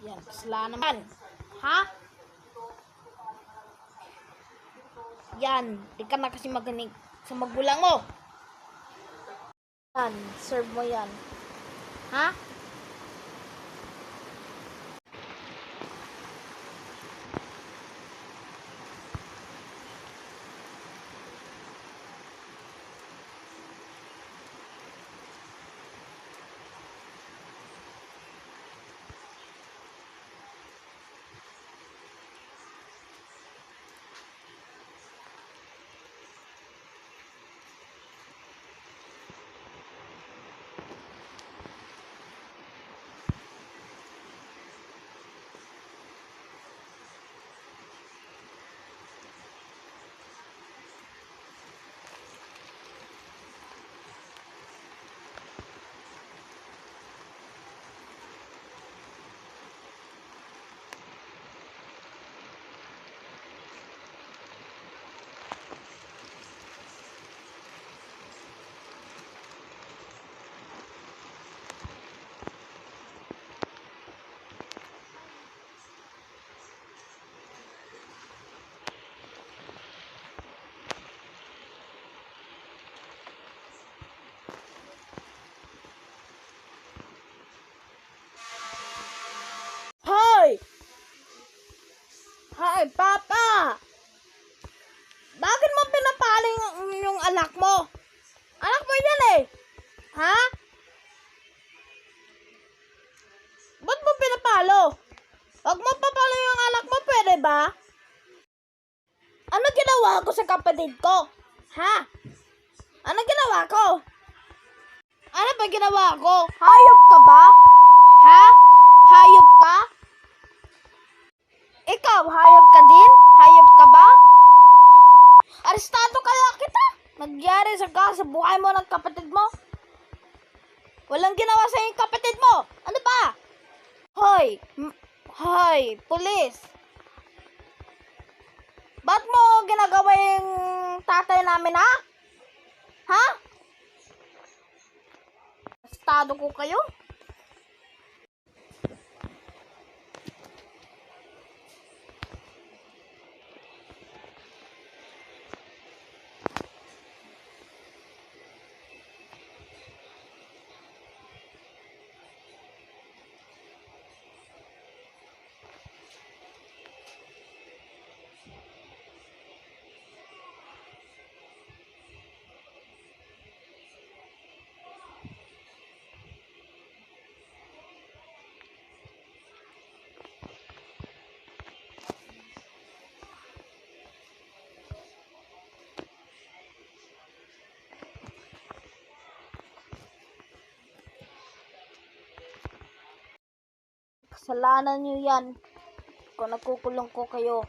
Yan, kasalanan naman. Ha? Yan, di ka na kasi magaling sa magulang mo. Yan, serve mo yan. Ha? Hoy! Hoy, Papa! Bakit mo pinapaling yung anak mo? Anak mo yan eh! Ha? Ba't mo pinapalo? Huwag mo papalo yung anak mo, pwede ba? Ano ginawa ko sa kapatid ko? Ha? Ano ginawa ko? Ano ba ginawa ko? Hayop ka ba? Ha? Hayop ka? Ikaw, hayop ka din? Hayop ka ba? Arestado kaya kita? Nagyari sa buhay mo ng kapatid mo? Walang ginawa sa yung kapatid mo. Ano ba? Hoy! Hoy! Pulis! Ba't mo ginagawa yung tatay namin, ha? Ha? Arestado ko kayo? Kasalanan nyo yan kung nagkukulong ko kayo.